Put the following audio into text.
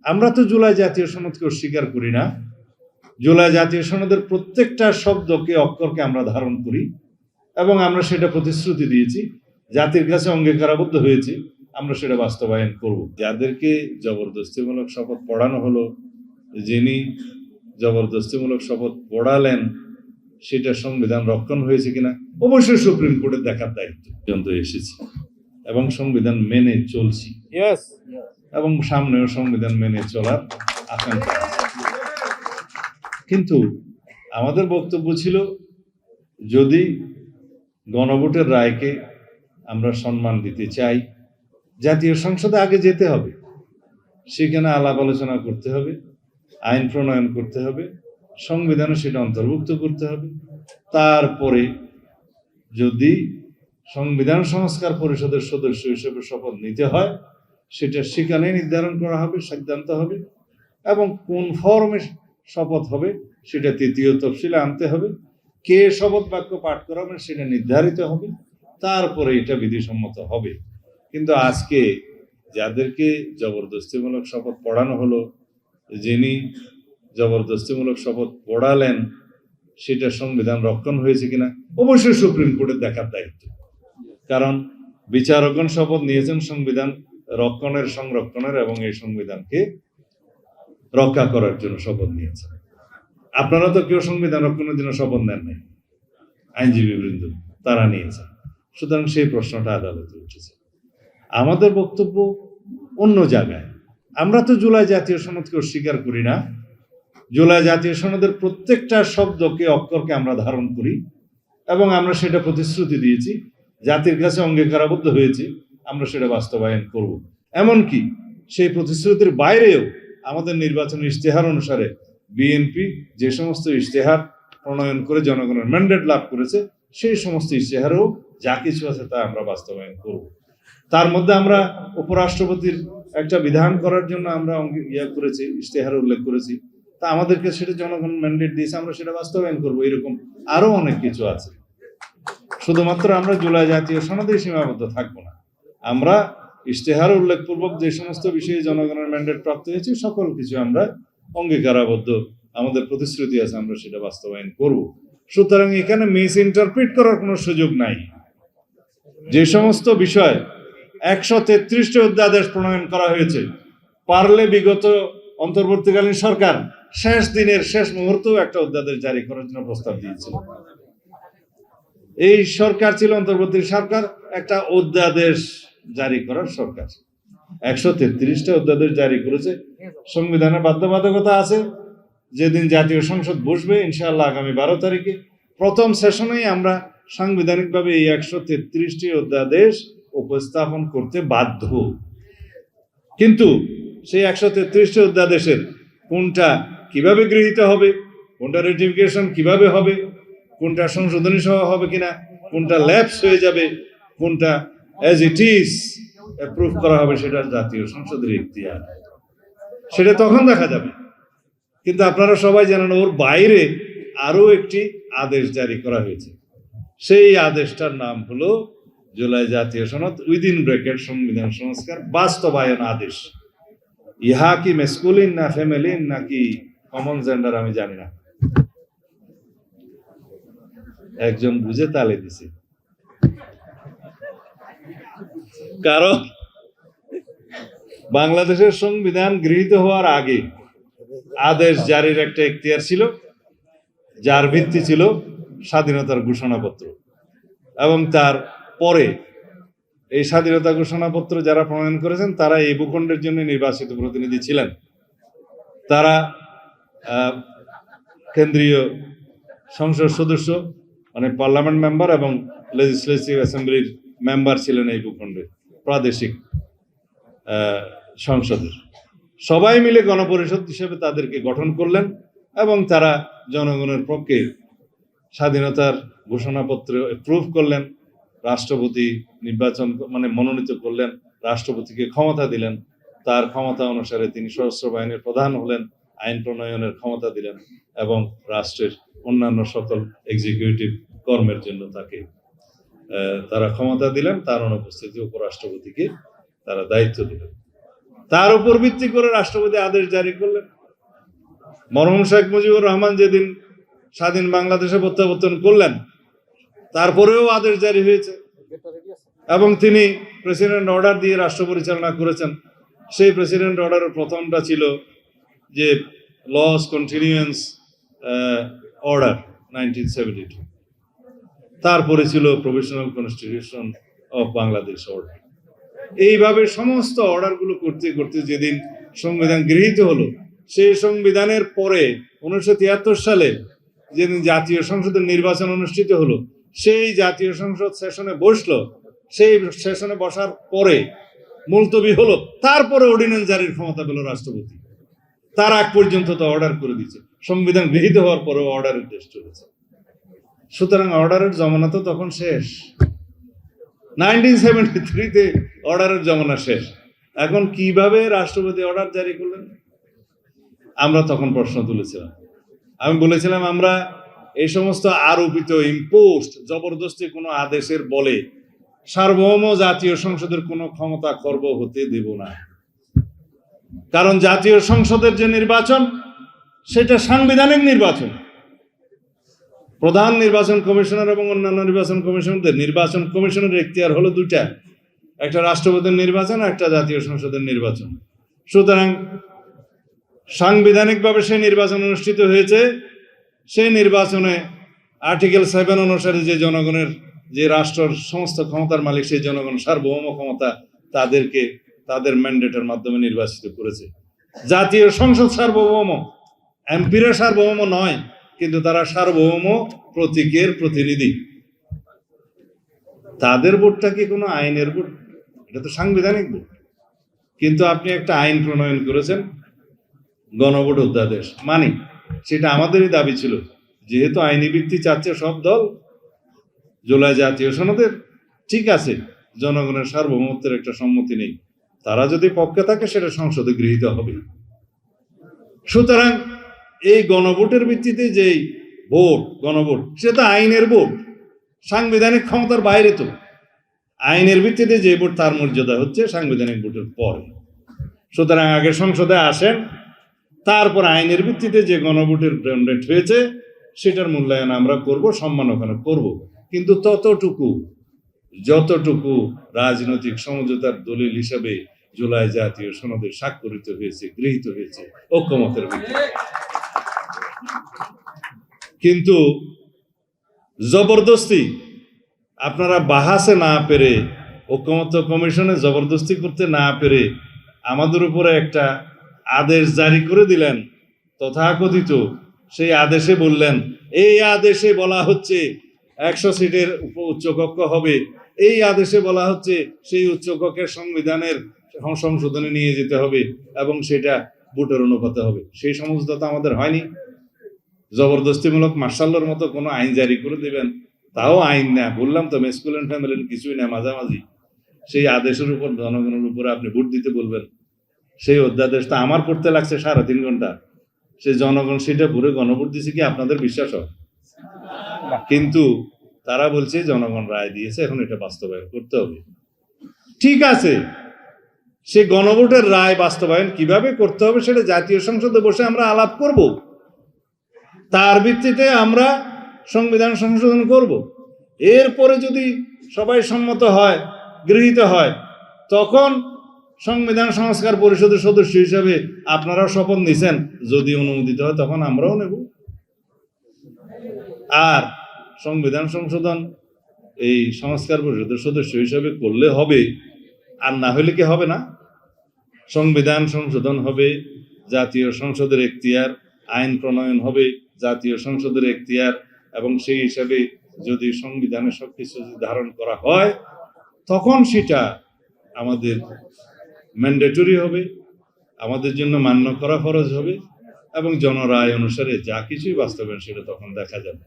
আমরা তো জুলাই জাতীয় সনদকে অস্বীকার করি না। জুলাই জাতীয় সনদের প্রত্যেকটা শব্দকে অক্ষরকে আমরা ধারণ করি এবং আমরা সেটা প্রতিশ্রুতি দিয়েছি, জাতির কাছে অঙ্গীকারাবদ্ধ হয়েছি, আমরা সেটা বাস্তবায়ন করব। যাদেরকে জবরদস্তিমূলক শপথ পড়ানো হলো, যিনি জবরদস্তিমূলক শপথ পড়ালেন, সেটা সংবিধান রক্ষণ হয়েছে কিনা অবশ্যই সুপ্রিম কোর্টের দেখার দায়িত্ব পর্যন্ত এসেছি এবং সংবিধান মেনে চলছি এবং সামনেও সংবিধান মেনে চলার আকাঙ্ক্ষা। কিন্তু আমাদের বক্তব্য ছিল, যদি গণভোটের রায়কে আমরা সম্মান দিতে চাই, জাতীয় সংসদে আগে যেতে হবে, সেখানে আলাপ আলোচনা করতে হবে, আইন প্রণয়ন করতে হবে, সংবিধানে সেটা অন্তর্ভুক্ত করতে হবে। তারপরে যদি সংবিধান সংস্কার পরিষদের সদস্য হিসেবে শপথ নিতে হয়, সেটা সেখানে নির্ধারণ করা হবে, সিদ্ধান্ত হবে, এবং কোন ফর্মে শপথ হবে সেটা তৃতীয় তফসিলে আনতে হবে, কে শপথ বাক্য পাঠ করাবেন সেটা নির্ধারিত হবে, তারপরে এটা বিধিসম্মত হবে। কিন্তু আজকে যাদেরকে জবরদস্তিমূলক শপথ পড়ানো হলো, যিনি জবরদস্তিমূলক শপথ পড়ালেন, সেটা সংবিধান রক্ষণ হয়েছে কিনা অবশ্যই সুপ্রিম কোর্টের দেখার দায়িত্ব। কারণ বিচারকগণ শপথ নিয়েছেন সংবিধান রক্ষণের, সংরক্ষণের এবং এই সংবিধানকে রক্ষা করার জন্য শপথ নিয়েছেন। আপনারা তো কেউ সংবিধান রক্ষণের জন্য শপথ নেন নাই, আইনজীবী বৃন্দ তারা নিয়েছেন। সুতরাং সেই প্রশ্নটা আদালতে উঠেছে। আমাদের বক্তব্য অন্য জায়গায়। আমরা তো জুলাই জাতীয় সনদকে অস্বীকার করি না। জুলাই জাতীয় সনদের প্রত্যেকটা শব্দকে অক্ষরকে আমরা ধারণ করি এবং আমরা সেটা প্রতিশ্রুতি দিয়েছি, জাতির কাছে অঙ্গীকারাবদ্ধ হয়েছি, আমরা সেটা বাস্তবায়ন করব। এমনকি সেই প্রতিশ্রুতির বাইরেও আমাদের নির্বাচনী ইশতেহার অনুসারে বিএনপি যে সমস্ত ইশতেহার প্রণয়ন করে জনগণের ম্যান্ডেট লাভ করেছে, সেই সমস্ত ইশতেহারেও যা কিছু আছে তা আমরা বাস্তবায়ন করব। তার মধ্যে আমরা উপরাষ্ট্রপতির একটা বিধান করার জন্য আমরা করেছি, ইশতেহারে উল্লেখ করেছি, তা আমাদেরকে সেটা জনগণ ম্যান্ডেট দিয়েছে, আমরা সেটা বাস্তবায়ন করব। এরকম আরো অনেক কিছু আছে। শুধুমাত্র আমরা জুলাই জাতীয় সনদে সীমাবদ্ধ থাকবো না। আমরা ইশতেহার উল্লেখপূর্বক যে সমস্ত বিষয়ে জনগণের ম্যান্ডেট প্রাপ্ত হয়েছে সকল কিছু আমরা অঙ্গীকারাবদ্ধ, আমাদের প্রতিশ্রুতি আছে, আমরা সেটা বাস্তবায়ন করব। সুতরাং এখানে মিস ইন্টারপ্রিট করার কোনো সুযোগ নাই। যে সমস্ত বিষয় 133টি অধ্যাদেশ প্রণয়ন করা হয়েছে, পারলে বিগত অন্তর্বর্তীকালীন সরকার শেষ দিনের শেষ মুহূর্তেও একটা অধ্যাদেশ জারি করার জন্য প্রস্তাব দিয়েছিল। এই সরকার ছিল অন্তর্বর্তী সরকার, একটা অধ্যাদেশ জারি করার সরকার। 133টা অধ্যাদেশ জারি করেছে। সংবিধানের বাধ্যবাধকতা আছে, যেদিন জাতীয় সংসদ বসবে ইনশাআল্লাহ আগামী 12 তারিখে প্রথম সেশনেই আমরা সাংবিধানিকভাবে এই 133টি অধ্যাদেশ উপস্থাপন করতে বাধ্য। কিন্তু সেই 133টি অধ্যাদেশের কোনটা কিভাবে গৃহীত হবে, কোনটা রেটিফিকেশন কিভাবে হবে, কোনটা সংশোধনী সহ হবে কিনা, কোনটা ল্যাপস হয়ে যাবে, কোনটা অ্যাজ ইট ইজ অ্যাপ্রুভ করা হবে, সেটা জাতীয় সংসদের ইখতিয়ার, সেটা তখন দেখা যাবে। কিন্তু আপনারা সবাই জানেন ওর বাইরে আরো একটি আদেশ জারি করা হয়েছে। সেই আদেশটার নাম হলো জুলাই জাতীয় সনদ উইদিন ব্র্যাকেট সংবিধান সংস্কার বাস্তবায়ন আদেশ। ইহা কি মেসকুলিন না ফ্যামিলিন নাকি কমন জেন্ডার আমি জানি না, একজন বুঝে তালে দিছে। কারণ বাংলাদেশের সংবিধান গৃহীত হওয়ার আগে আদেশ জারির একটা এখতিয়ার ছিল, যার ভিত্তি ছিল স্বাধীনতার ঘোষণাপত্র। এবং তার পরে এই স্বাধীনতা ঘোষণাপত্র যারা প্রণয়ন করেছেন তারা এই ভূখণ্ডের জন্য নির্বাচিত প্রতিনিধি ছিলেন। তারা কেন্দ্রীয় সংসদ সদস্য, মানে পার্লামেন্ট মেম্বার এবং লেজিসলেটিভ অ্যাসেম্বলির মেম্বার ছিলেন এই ভূখণ্ডের প্রাদেশিক সংসদের। সবাই মিলে গণপরিষদ হিসেবে তাদেরকে গঠন করলেন এবং তারা জনগণের পক্ষে স্বাধীনতার ঘোষণাপত্র অ্যাপ্রুভ করলেন। রাষ্ট্রপতি নির্বাচন মানে মনোনীত করলেন, রাষ্ট্রপতিকে ক্ষমতা দিলেন, তার ক্ষমতা অনুসারে তিনি সশস্ত্র বাহিনীর প্রধান হলেন, আইন প্রণয়নের ক্ষমতা দিলেন এবং রাষ্ট্রের অন্যান্য সকল এক্সিকিউটিভ কর্মের জন্য তাকে তারা ক্ষমতা দিলেন। তার অনুপস্থিতি উপরাষ্ট্রপতিকে তারা দায়িত্ব দিলেন। তার উপর ভিত্তি করে রাষ্ট্রপতি আদেশ জারি করলেন। মরহুম শেখ মুজিবুর রহমান যেদিন স্বাধীন বাংলাদেশে প্রত্যাবর্তন করলেন, তারপরেও আদেশ জারি হয়েছে এবং তিনি প্রেসিডেন্ট অর্ডার দিয়ে রাষ্ট্র পরিচালনা করেছেন। সেই প্রেসিডেন্ট অর্ডারের প্রথমটা ছিল যে লস কন্টিনিউয়েন্স অর্ডার 1972, তারপরে ছিল provisional constitution of Bangladesh order. এইভাবে সমস্ত অর্ডারগুলো করতে করতে যেদিন সংবিধান গৃহীত হলো, সেই সংবিধানের পরে 1973 সালে যেদিন জাতীয় সংসদের নির্বাচন অনুষ্ঠিত হলো, সেই জাতীয় সংসদ সেশনে বসলো। সেই সেশনে বসার পরে মুলতবি হলো, তারপরে অর্ডিন্যান্স জারির ক্ষমতা পেল রাষ্ট্রপতি। তার আগ পর্যন্ত তো অর্ডার করে দিয়েছে। সংবিধান গৃহীত হওয়ার পরেও অর্ডারের দেশ চলেছে। সুতরাং অর্ডারের জমানা তো তখন শেষ। 1973-তে অর্ডারের জমানা শেষ। এখন কিভাবে রাষ্ট্রপতি অর্ডার জারি করলেন? আমরা তখন প্রশ্ন তুলেছিলাম। আমি বলেছিলাম, আমরা এই সমস্ত আরোপিত ইম্পোস্ট জবরদস্তি কোনো আদেশের বলে সার্বভৌম জাতীয় সংসদের কোনো ক্ষমতা খর্ব হতে দেব না। কারণ জাতীয় সংসদের যে নির্বাচন, সেটা সাংবিধানিক নির্বাচন। প্রধান নির্বাচন কমিশনার এবং অন্যান্য নির্বাচন কমিশনারদের নির্বাচন কমিশনের এখতিয়ার হলো দুইটা, একটা রাষ্ট্রপতির নির্বাচন, একটা জাতীয় সংসদের নির্বাচন। সুতরাং সাংবিধানিকভাবে সেই নির্বাচন অনুষ্ঠিত হয়েছে। সেই নির্বাচনে আর্টিকেল 7 অনুসারে যে জনগণের, যে রাষ্ট্রের সমস্ত ক্ষমতার মালিক সেই জনগণ, সার্বভৌম ক্ষমতা তাদেরকে তাদের ম্যান্ডেটের মাধ্যমে নির্বাচিত করেছে। জাতীয় সংসদ সার্বভৌম, এমপিরা সার্বভৌম নয়, কিন্তু তারা সার্বভৌম প্রতীকের প্রতিনিধি। তাদের ভোটটা কি কোনো আইনের ভোট? এটা তো সাংবিধানিক ভোট। কিন্তু আপনি একটা আইন প্রণয়ন করেছেন, গণভোট অধ্যাদেশ, মানি সেটা আমাদেরই দাবি ছিল, যেহেতু আইনি ভিত্তি চাচ্ছে সব দল, জুলাই জাতীয় সনদের, ঠিক আছে, জনগণের সার্বভৌমত্বের একটা সম্মতি নেই, তারা যদি পক্ষে থাকে সেটা সংসদে গৃহীত হবে। সুতরাং এই গণভোটের ভিত্তিতে যেই ভোট, গণভোট, সেটা আইনের ভোট, সাংবিধানিক ক্ষমতার বাইরে। তো আইনের ভিত্তিতে যে ভোট, তার মর্যাদা হচ্ছে সাংবিধানিক ভোটের পরে। সুতরাং আগে সংসদে আসেন, তারপর আইনের ভিত্তিতে যে গণভোটের ম্যান্ডেট হয়েছে সেটার মূল্যায়ন আমরা করব, সম্মান ওখানে করব। কিন্তু যতটুকু রাজনৈতিক সমঝোতার দলিল হিসাবে জুলাই জাতীয় সনদে স্বাক্ষরিত হয়েছে, গৃহীত হয়েছে ঐক্যমতের ভিত্তিতে। কিন্তু জবরদস্তি আপনারা বাহাসে না পেরে, ঐক্যমত্য কমিশনে জবরদস্তি করতে না পেরে আমাদের উপরে একটা আদেশ জারি করে দিলেন। তথাকথিত সেই আদেশে বললেন, এই আদেশে বলা হচ্ছে 100 সিটের উচ্চকক্ষ হবে, এই আদেশে বলা হচ্ছে সেই উচ্চকক্ষের সংবিধানের সংশোধনে নিয়ে যেতে হবে এবং সেটা ভোটের অনুপাতে হবে। সেই সমঝোতা আমাদের হয়নি। জবরদস্তিমূলক মার্শাল্লোর মতো কোনো আইন জারি করে দিবেন, তাও আইন না। বললাম তো, স্কুল অ্যান্ড ফ্যামিলির কিছুই না, মাঝামাঝি সেই আদেশের উপর জনগণের উপরে আপনি ভোট দিতে বলবেন। সেই অধ্যাদেশটা আমার পড়তে লাগছে 3.5 ঘন্টা। সেই জনগণ সেটা ভরে গণভোট দিছে, কি আপনাদের বিশ্বাস হয়? কিন্তু তারা বলছে জনগণ রায় দিয়েছে, এখন এটা বাস্তবায়ন করতে হবে। ঠিক আছে, সে গণভোটের রায় বাস্তবায়ন কিভাবে করতে হবে সেটা জাতীয় সংসদে বসে আমরা আলাপ করব। তার ভিত্তিতে আমরা সংবিধান সংশোধন করব। এরপরে যদি সবাই সম্মত হয়, গৃহীত হয়, তখন সংবিধান সংস্কার পরিষদের সদস্য হিসেবে আপনারা শপথ নিছেন, যদি অনুমোদিত হয় তখন আমরাও নেব। আর সংবিধান সংশোধন এই সংস্কার পরিষদের সদস্য হিসেবে করলে হবে, আর না হলে কি হবে না? সংবিধান সংশোধন হবে, জাতীয় সংসদের এখতিয়ার, আইন প্রণয়ন হবে জাতীয় সংসদের এখতিয়ার, এবং সেই হিসাবে যদি সংবিধানে সবকিছু ধারণ করা হয়, তখন সেটা আমাদের ম্যান্ডেটরি হবে, আমাদের জন্য মান্য করা ফরজ হবে, এবং জনরায় অনুসারে যা কিছুই বাস্তবায়ন সেটা তখন দেখা যাবে।